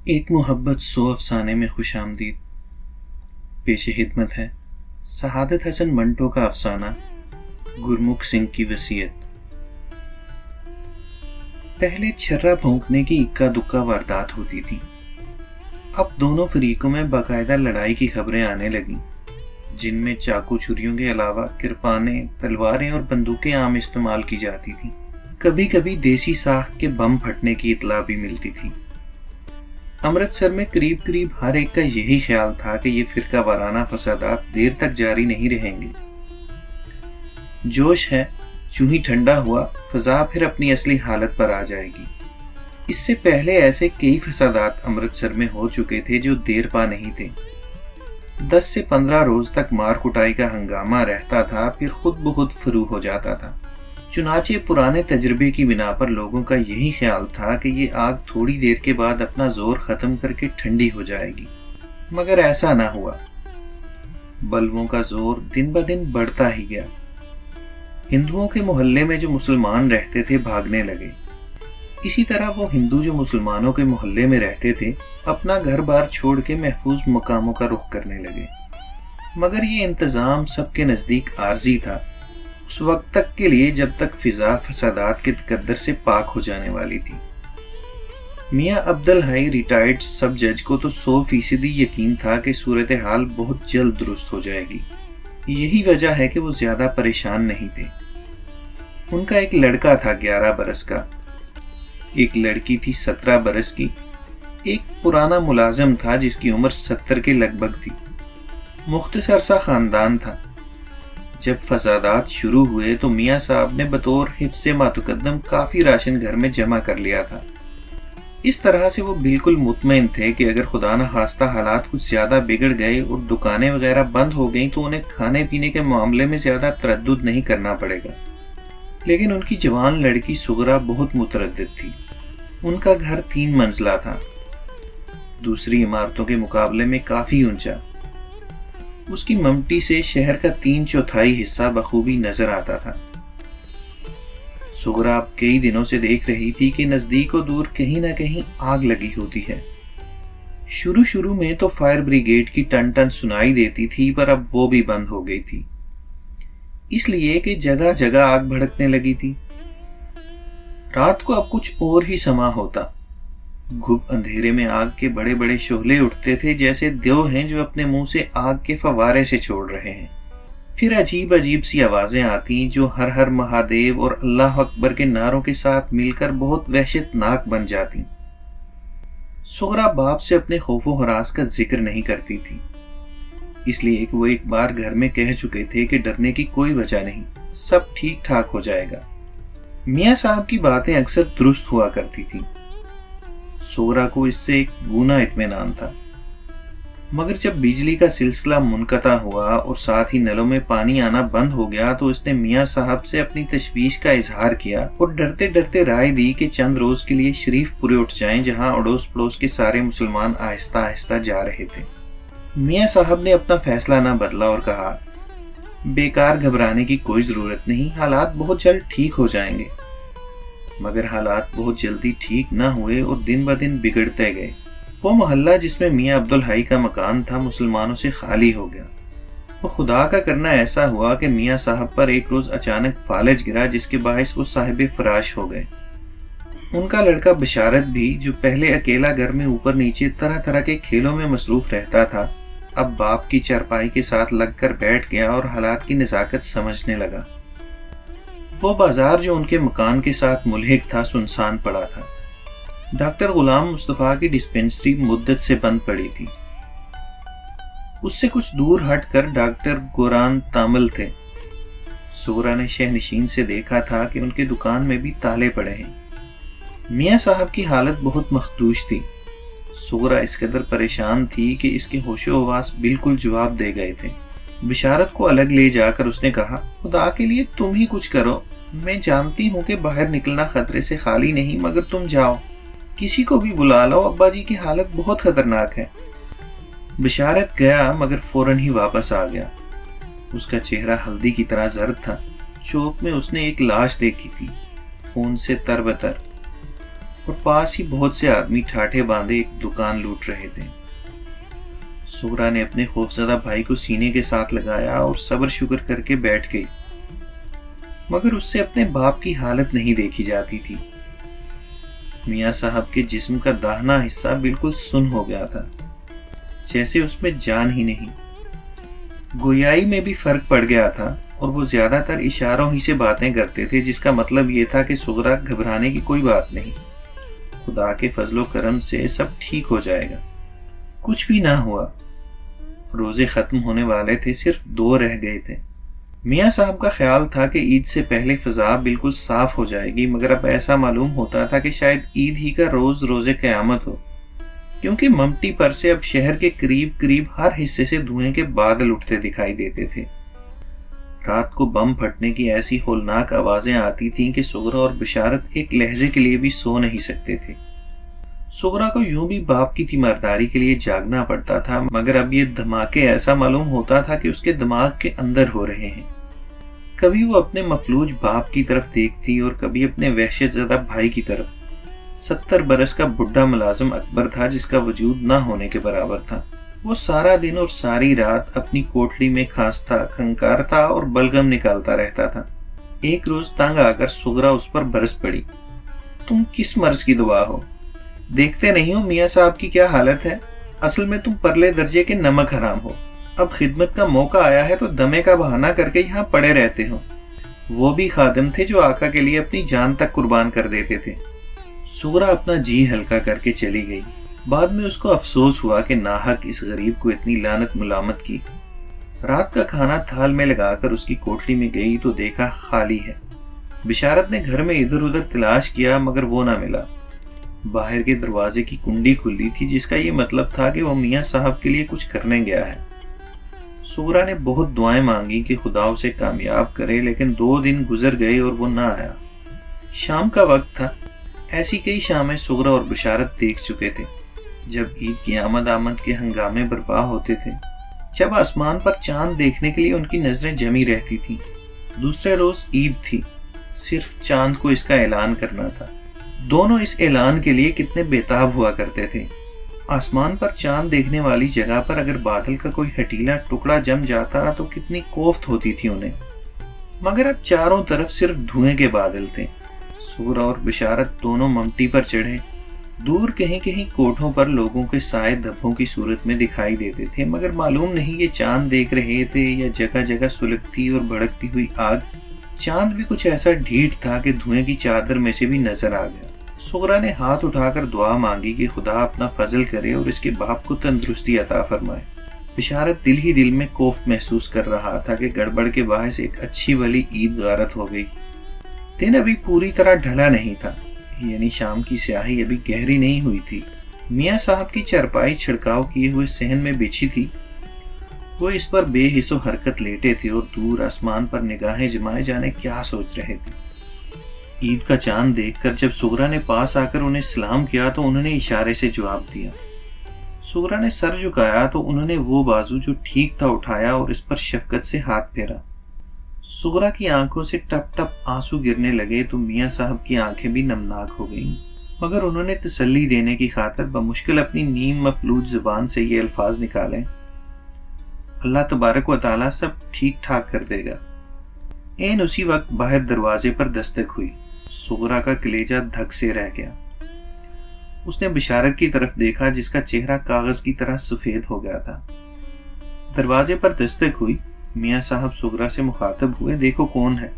एक मोहब्बत सौ अफसाने में खुश आमदीद। पेश खिदमत है शहादत हसन मंटो का अफसाना गुरमुख सिंह की वसीयत। पहले छर्रा भौंकने की इक्का दुक्का वारदात होती थी। अब दोनों फरीकों में बाकायदा लड़ाई की खबरें आने लगीं, जिनमें चाकू छुरियों के अलावा किरपानें, तलवारें और बंदूकें आम इस्तेमाल की जाती थीं। कभी कभी देसी साख के बम फटने की इतला भी मिलती थी। अमृतसर में करीब करीब हर एक का यही ख्याल था कि ये फिरका वाराना फसादात देर तक जारी नहीं रहेंगे। जोश है, यूं ही ठंडा हुआ फजा फिर अपनी असली हालत पर आ जाएगी। इससे पहले ऐसे कई फसादात अमृतसर में हो चुके थे जो देर पा नहीं थे। 10 से 15 रोज तक मार कुटाई का हंगामा रहता था, फिर खुद ब खुद फरू हो जाता था। चुनाचे पुराने तजर्बे की बिना पर लोगों का यही ख्याल था कि ये आग थोड़ी देर के बाद अपना जोर खत्म करके ठंडी हो जाएगी, मगर ऐसा ना हुआ। बल्बों का जोर दिन ब दिन बढ़ता ही गया। हिंदुओं के मोहल्ले में जो मुसलमान रहते थे भागने लगे। इसी तरह वो हिंदू जो मुसलमानों के मोहल्ले में रहते थे अपना घर बार छोड़ के महफूज मकामों का रुख करने लगे। मगर ये इंतजाम सबके नजदीक आर्जी था, उस वक्त तक के लिए जब तक फिजा फसादात के तकद्दर से पाक हो जाने वाली थी। मियां अब्दुल हई रिटायर्ड सब जज को तो 100% यकीन था कि सूरत हाल बहुत जल्द दुरुस्त हो जाएगी। यही वजह है कि वो ज्यादा परेशान नहीं थे। उनका एक लड़का था 11 बरस का, एक लड़की थी 17 बरस की, एक पुराना मुलाजिम था जिसकी उम्र 70 के लगभग थी। मुख्तसर सा खानदान था। जब फसादात शुरू हुए तो मियां साहब ने बतौर हिफ्ज़े मातुकद्दम काफी राशन घर में जमा कर लिया था। इस तरह से वो बिल्कुल मुतमईन थे कि अगर खुदा न खास्ता हालात कुछ ज्यादा बिगड़ गए और दुकानें वगैरह बंद हो गई तो उन्हें खाने पीने के मामले में ज्यादा तरद्दुद नहीं करना पड़ेगा। लेकिन उनकी जवान लड़की सुगरा बहुत मुतरद्दिद थी। उनका घर 3 मंजिला था, दूसरी इमारतों के मुकाबले में काफी ऊंचा। उसकी ममटी से शहर का 3/4 हिस्सा बखूबी नजर आता था। सुगरा अब कई दिनों से देख रही थी कि नजदीक और दूर कहीं ना कहीं आग लगी होती है। शुरू में तो फायर ब्रिगेड की टन टन सुनाई देती थी, पर अब वो भी बंद हो गई थी, इसलिए कि जगह जगह आग भड़कने लगी थी। रात को अब कुछ और ही समा होता। घुप अंधेरे में आग के बड़े बड़े शोले उठते थे, जैसे देव हैं जो अपने मुंह से आग के फवारे से छोड़ रहे हैं। फिर अजीब अजीब सी आवाजें आती जो हर हर महादेव और अल्लाह अकबर के नारों के साथ मिलकर बहुत वहशतनाक बन जाती। सुगरा बाप से अपने खौफो हरास का जिक्र नहीं करती थी, इसलिए कि वो एक बार घर में कह चुके थे कि डरने की कोई वजह नहीं, सब ठीक ठाक हो जाएगा। मियां साहब की बातें अक्सर दुरुस्त हुआ करती थी। सुगरा को इससे एक गूना इत्मीनान था। मगर जब बिजली का सिलसिला मुनक़ता हुआ और साथ ही नलों में पानी आना बंद हो गया तो उसने मियां साहब से अपनी तशवीश का इजहार किया और डरते डरते राय दी कि चंद रोज के लिए शरीफपुरे उठ जाएं, जहां अड़ोस पड़ोस के सारे मुसलमान आहिस्ता आहिस्ता जा रहे थे। मियां साहब ने अपना फैसला न बदला और कहा, बेकार घबराने की कोई जरूरत नहीं, हालात बहुत जल्द ठीक हो जाएंगे। मगर हालात बहुत जल्दी ठीक न हुए और दिन ब दिन बिगड़ते गए। वो मोहल्ला जिसमें मियां अब्दुल हई का मकान था मुसलमानों से खाली हो गया। वो खुदा का करना ऐसा हुआ कि मियां साहब पर एक रोज अचानक फालज गिरा, जिसके बायस वो साहिब फराश हो गए। उनका लड़का बशारत भी, जो पहले अकेला घर में ऊपर नीचे तरह तरह के खेलों में मसरूफ रहता था, अब बाप की चारपाई के साथ लगकर बैठ गया और हालात की नजाकत समझने लगा। वो बाजार जो उनके मकान के साथ मुल्हिक था सुनसान पड़ा था। डॉक्टर गुलाम मुस्तफा की डिस्पेंसरी मुद्दत से बंद पड़ी थी। उससे कुछ दूर हटकर डॉक्टर गोरान तामल थे। सुगरा ने शहनशीन से देखा था कि उनके दुकान में भी ताले पड़े हैं। मियां साहब की हालत बहुत मखदूश थी। सुगरा इस कदर परेशान थी कि इसके होशो हवास बिल्कुल जवाब दे गए थे। बिशारत को अलग ले जाकर उसने कहा, खुदा के लिए तुम ही कुछ करो। मैं जानती हूँ कि बाहर निकलना खतरे से खाली नहीं, मगर तुम जाओ, किसी को भी बुला लो, अब्बा जी की हालत बहुत खतरनाक है। बिशारत गया, मगर फौरन ही वापस आ गया। उसका चेहरा हल्दी की तरह जर्द था। चौक में उसने एक लाश देखी थी, खून से तरबतर। اور پاس ہی بہت سے آدمی ٹھاٹھے باندھے ایک دکان لوٹ رہے تھے۔ سغرا نے اپنے خوفزدہ بھائی کو سینے کے ساتھ لگایا اور صبر شکر کر کے بیٹھ گئی، مگر اس سے اپنے باپ کی حالت نہیں دیکھی جاتی تھی۔ میاں صاحب کے جسم کا داہنا حصہ بالکل سن ہو گیا تھا، جیسے اس میں جان ہی نہیں۔ گویائی میں بھی فرق پڑ گیا تھا اور وہ زیادہ تر اشاروں ہی سے باتیں کرتے تھے، جس کا مطلب یہ تھا کہ سغرا گھبرانے کی کوئی بات نہیں، خدا کے فضل و کرم سے سب ٹھیک ہو جائے گا۔ کچھ بھی نہ ہوا۔ روزے ختم ہونے والے تھے، صرف 2 رہ گئے تھے۔ میاں صاحب کا خیال تھا کہ عید سے پہلے فضا بالکل صاف ہو جائے گی، مگر اب ایسا معلوم ہوتا تھا کہ شاید عید ہی کا روز روزے قیامت ہو، کیونکہ ممٹی پر سے اب شہر کے قریب ہر حصے سے دھوئیں کے بادل اٹھتے دکھائی دیتے تھے۔ رات کو بم پھٹنے کی ایسی ہولناک آوازیں آتی تھیں کہ سغرا اور بشارت ایک لہجے کے لیے بھی سو نہیں سکتے تھے۔ سغرا کو یوں بھی باپ کی تیمارداری کے لیے جاگنا پڑتا تھا، مگر اب یہ دھماکے ایسا معلوم ہوتا تھا کہ اس کے دماغ کے اندر ہو رہے ہیں۔ کبھی وہ اپنے مفلوج باپ کی طرف دیکھتی اور کبھی اپنے وحشت زدہ بھائی کی طرف۔ 70 برس کا بڈھا ملازم اکبر تھا، جس کا وجود نہ ہونے کے برابر تھا۔ وہ سارا دن اور ساری رات اپنی کوٹلی میں کھانستا، کھنکارتا اور بلغم نکالتا رہتا تھا۔ ایک روز تنگ آ کر سغرا اس پر برس پڑی۔ تم کس مرض کی دعا ہو؟ دیکھتے نہیں ہو میاں صاحب کی کیا حالت ہے؟ اصل میں تم پرلے درجے کے نمک حرام ہو۔ اب خدمت کا موقع آیا ہے تو دمے کا بہانہ کر کے یہاں پڑے رہتے ہو۔ وہ بھی خادم تھے جو آقا کے لیے اپنی جان تک قربان کر دیتے تھے۔ سغرا اپنا جی ہلکا کر کے چلی گئی۔ بعد میں اس کو افسوس ہوا کہ ناحق اس غریب کو اتنی لعنت ملامت کی۔ رات کا کھانا تھال میں لگا کر اس کی کوٹلی میں گئی تو دیکھا خالی ہے۔ بشارت نے گھر میں ادھر ادھر تلاش کیا مگر وہ نہ ملا۔ باہر کے دروازے کی کنڈی کھلی تھی، جس کا یہ مطلب تھا کہ وہ میاں صاحب کے لیے کچھ کرنے گیا ہے۔ سغرا نے بہت دعائیں مانگی کہ خدا اسے کامیاب کرے، لیکن 2 دن گزر گئے اور وہ نہ آیا۔ شام کا وقت تھا۔ ایسی کئی شامیں سغرا اور بشارت دیکھ چکے تھے، جب عید کی آمد کے ہنگامے برپا ہوتے تھے، جب آسمان پر چاند دیکھنے کے لیے ان کی نظریں جمی رہتی تھیں۔ دوسرے روز عید تھی، صرف چاند کو اس کا اعلان کرنا تھا۔ دونوں اس اعلان کے لیے کتنے بےتاب ہوا کرتے تھے۔ آسمان پر چاند دیکھنے والی جگہ پر اگر بادل کا کوئی ہٹیلا ٹکڑا جم جاتا تو کتنی کوفت ہوتی تھی انہیں، مگر اب چاروں طرف صرف دھوئیں کے بادل تھے۔ سغرا اور بشارت دونوں ممٹی پر چڑھے۔ دور کہیں کہیں کوٹھوں پر لوگوں کے سائے دھبوں کی صورت میں دکھائی دیتے تھے، مگر معلوم نہیں یہ چاند دیکھ رہے تھے یا جگہ جگہ سلگتی اور بھڑکتی ہوئی آگ۔ چاند بھی کچھ ایسا ڈھیٹ تھا کہ دھوئیں کی چادر میں سے بھی نظر آ گیا۔ سغرا نے ہاتھ اٹھا کر دعا مانگی کہ خدا اپنا فضل کرے اور اس کے باپ کو تندرستی عطا فرمائے۔ بشارت دل ہی دل میں کوفت محسوس کر رہا تھا کہ گڑبڑ کے باعث ایک اچھی بھلی عید غارت ہو گئی۔ دن ابھی پوری طرح ڈھلا نہیں تھا، یعنی شام کی سیاہی ابھی گہری نہیں ہوئی تھی۔ میاں صاحب کی چرپائی چھڑکاؤ کیے ہوئے صحن میں بچھی تھی۔ وہ اس پر بے حس و حرکت لیٹے تھے اور دور آسمان پر نگاہیں جمائے جانے کیا سوچ رہے تھے۔ عید کا چاند دیکھ کر جب سغرا نے پاس آ کر انہیں سلام کیا تو انہوں نے اشارے سے جواب دیا۔ سغرا نے سر جھکایا تو انہوں نے وہ بازو جو ٹھیک تھا اٹھایا اور اس پر شفقت سے ہاتھ پھیرا۔ سغرا کی آنکھوں سے ٹپ ٹپ آنسو گرنے لگے تو میاں صاحب کی آنکھیں بھی نمناک ہو گئیں، مگر انہوں نے تسلی دینے کی خاطر بمشکل اپنی نیم مفلوج زبان سے یہ الفاظ نکالے: اللہ تبارک و تعالیٰ سب ٹھیک ٹھاک کر دے گا۔ این اسی وقت باہر دروازے پر دستک ہوئی۔ سغرا کا کلیجہ دھک سے رہ گیا۔ اس نے بشارت کی طرف دیکھا جس کا چہرہ کاغذ کی طرح سفید ہو گیا تھا۔ دروازے پر دستک ہوئی۔ میاں صاحب سغرا سے مخاطب ہوئے، دیکھو کون ہے۔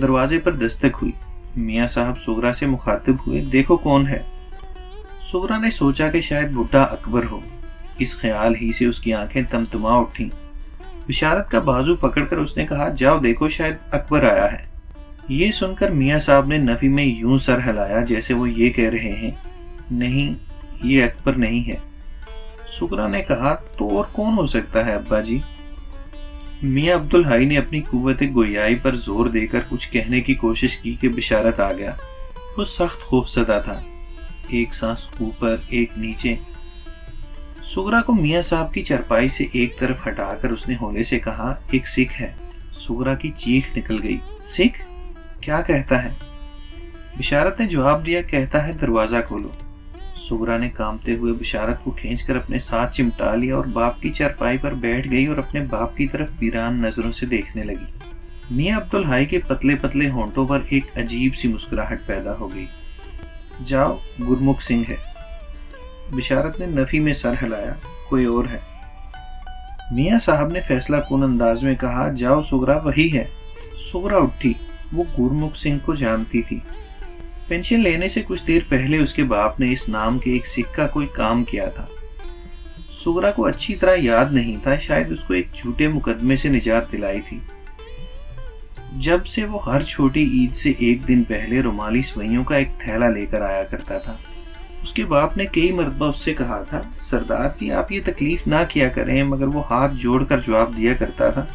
دروازے پر دستک ہوئی۔ میاں صاحب سغرا سے مخاطب ہوئے، دیکھو کون ہے۔ سغرا نے سوچا کہ شاید بڈھا اکبر ہو۔ اس خیال ہی سے اس کی آنکھیں تمتما اٹھیں۔ بشارت کا بازو پکڑ کر اس نے کہا، جاؤ دیکھو شاید اکبر آیا ہے۔ یہ سن کر میاں صاحب نے نفی میں یوں سر ہلایا جیسے وہ یہ کہہ رہے ہیں، نہیں یہ اکبر نہیں ہے۔ سغرا نے کہا، تو اور کون ہو سکتا ہے ابا جی؟ میاں عبدالحی نے اپنی قوت گویائی پر زور دے کر کچھ کہنے کی کوشش کی کہ بشارت آ گیا۔ وہ سخت خوفزدہ تھا، ایک سانس اوپر ایک نیچے۔ سغرا کو میاں صاحب کی چرپائی سے ایک طرف ہٹا کر اس نے ہولے سے کہا، ایک سکھ ہے۔ سغرا کی چیخ نکل گئی، سکھ؟ کیا کہتا ہے؟ बशारत ने जवाब दिया, कहता है दरवाजा खोलो। सुगरा ने कांपते हुए बशारत को खींचकर अपने साथ चिमटा लिया और बाप की चारपाई पर बैठ गई और अपने बाप की तरफ वीरान नजरों से देखने लगी। मियां अब्दुल हाई के पतले पतले होंठों पर एक अजीब सी मुस्कुराहट पैदा हो गई। जाओ, गुरमुख सिंह है। बशारत ने नफी में सर हिलाया, कोई और है। मियां साहब ने फैसला कुन अंदाज में कहा, जाओ सुगरा, वही है। सुगरा उठी। वो गुरमुख सिंह को जानती थी। पेंशन लेने से कुछ देर पहले उसके बाप ने इस नाम के एक सिक्का कोई काम किया था। सुगरा को अच्छी तरह याद नहीं था, शायद उसको एक झूठे मुकदमे से निजात दिलाई थी। जब से वो हर छोटी ईद से एक दिन पहले रुमाली सवैयों का एक थैला लेकर आया करता था। उसके बाप ने कई मरतबा उससे कहा था, सरदार जी आप ये तकलीफ ना किया करें, मगर वो हाथ जोड़कर जवाब दिया करता था,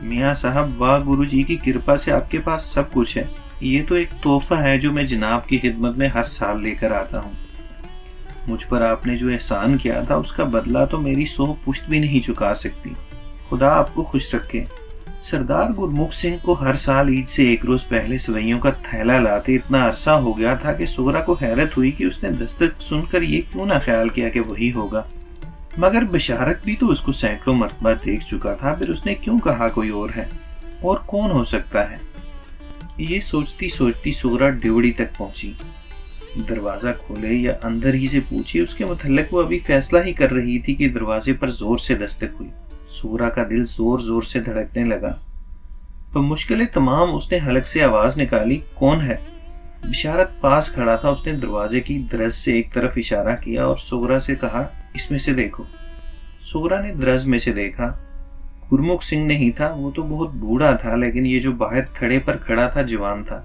मियाँ साहब वाह गुरु जी की कृपा से आपके पास सब कुछ है। ये तो एक तोहफा है जो मैं जनाब की खिदमत में हर साल लेकर आता हूँ। मुझ पर आपने जो एहसान किया था उसका बदला तो मेरी 100 पुश्त भी नहीं चुका सकती। खुदा आपको खुश रखे। सरदार गुरमुख सिंह को हर साल ईद से एक रोज पहले सवैयों का थैला लाते इतना अरसा हो गया था कि सुगरा को हैरत हुई कि उसने दस्तक सुनकर ये क्यों ना ख्याल किया कि वही होगा। मगर बशारत भी तो उसको सैकड़ों मरतबा देख चुका था, फिर उसने क्यों कहा कोई और है? और कौन हो सकता है? ये सोचती सोचती सुगरा ड्योड़ी तक पहुंची। दरवाजा खोले या अंदर ही से पूछे, उसके मुतल्लिक वो अभी फैसला ही कर रही थी कि दरवाजे पर जोर से दस्तक हुई। सुगरा का दिल जोर जोर से धड़कने लगा। पर मुश्किलें तमाम उसने हलक से आवाज निकाली, कौन है? बशारत पास खड़ा था। उसने दरवाजे की दरज से एक तरफ इशारा किया और सुगरा से कहा, इसमें से देखो। सुगरा ने दरज में से देखा। गुरमुख सिंह नहीं था, वो तो बहुत बूढ़ा था, लेकिन ये जो बाहर थड़े पर खड़ा था जवान था।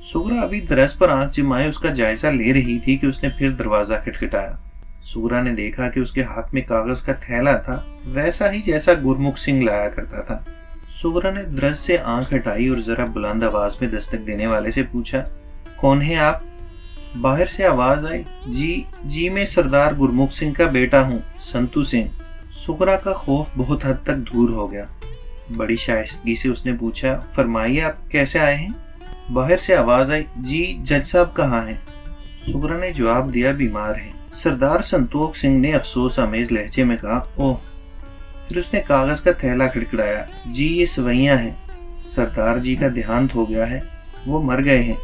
सुगरा अभी दरज पर आंख जमाए उसका जायजा ले रही थी कि उसने फिर दरवाजा खटखटाया। सुगरा ने देखा कि उसके हाथ में कागज का थैला था, वैसा ही जैसा गुरमुख सिंह लाया करता था। सुगरा ने दरज से आंख हटाई और जरा बुलंद आवाज में दस्तक देने वाले से पूछा, कौन है आप? बाहर से आवाज आई, जी मैं सरदार गुरमुख सिंह का बेटा हूँ, संतू सिंह। सुगरा का खौफ बहुत हद तक दूर हो गया। बड़ी शाइस्तगी से उसने पूछा, फरमाइए आप कैसे आए हैं? बाहर से आवाज आई, जी जज साहब कहाँ हैं? सुगरा ने जवाब दिया, बीमार हैं। सरदार संतोख सिंह ने अफसोस आमेज लहजे में कहा, ओह। फिर उसने कागज का थैला खड़खड़ाया, जी ये सवैयां हैं, सरदार जी का देहांत हो गया है, वो मर गए हैं।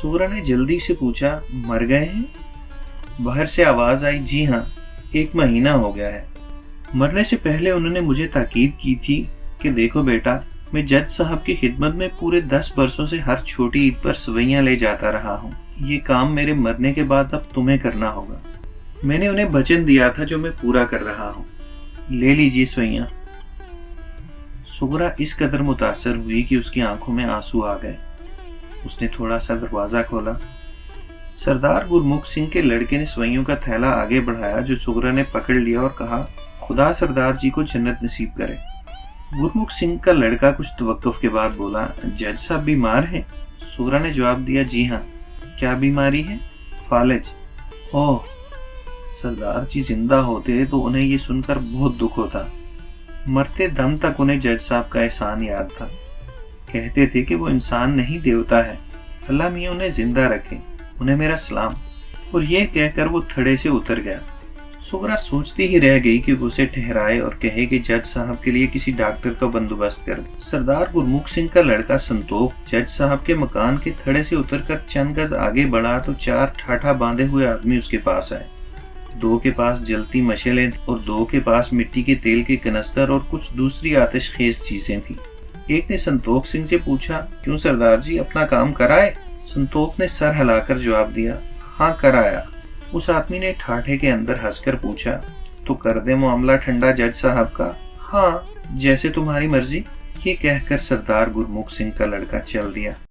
सुगरा ने जल्दी से पूछा, मर गए हैं? बाहर से आवाज आई, जी हाँ, 1 महीना हो गया है। मरने से पहले उन्होंने मुझे ताकीद की थी कि देखो बेटा, मैं जज साहब की खिदमत में पूरे 10 बरसों से हर छोटी ईद पर सवैयां ले जाता रहा हूँ। ये काम मेरे मरने के बाद अब तुम्हें करना होगा। मैंने उन्हें वचन दिया था जो मैं पूरा कर रहा हूँ। ले लीजिए सवैयां। सुगरा इस कदर मुतासर हुई कि उसकी आंखों में आंसू आ गए। उसने थोड़ा सा दरवाजा खोला। सरदार गुरमुख सिंह के लड़के ने सवैयों का थैला आगे बढ़ाया जो सुगरा ने पकड़ लिया और कहा, खुदा सरदार जी को जन्नत नसीब करे। गुरमुख सिंह का लड़का कुछ तवक्कुफ के बाद बोला, जज साहब बीमार हैं? सुगरा ने जवाब दिया, जी हाँ। क्या बीमारी है? फालज। ओह, सरदार जी जिंदा होते तो उन्हें ये सुनकर बहुत दुख होता। मरते दम तक उन्हें जज साहब का एहसान याद था। कहते थे कि वो इंसान नहीं देवता है, अल्लाह मियां उन्हें जिंदा रखे, उन्हें मेरा सलाम। और ये कहकर वो थड़े से उतर गया। सुगरा सोचती ही रह गई कि वो उसे ठहराए और कहे कि जज साहब के लिए किसी डॉक्टर का बंदोबस्त कर दे। सरदार गुरमुख सिंह का लड़का संतोख जज साहब के मकान के थड़े से उतरकर चंद गज आगे बढ़ा तो 4 ठाठा बांधे हुए आदमी उसके पास आए। 2 के पास जलती मशलें और 2 के पास मिट्टी के तेल के कनस्तर और कुछ दूसरी आतिशखेज चीजें थी। एक ने संतोख सिंह से पूछा, क्यों सरदार जी, अपना काम कराए? संतोख ने सर हिलाकर जवाब दिया, हाँ कराया। उस आदमी ने ठाठे के अंदर हंसकर पूछा, तो कर दे मामला ठंडा जज साहब का? हाँ, जैसे तुम्हारी मर्जी। ये कहकर सरदार गुरमुख सिंह का लड़का चल दिया।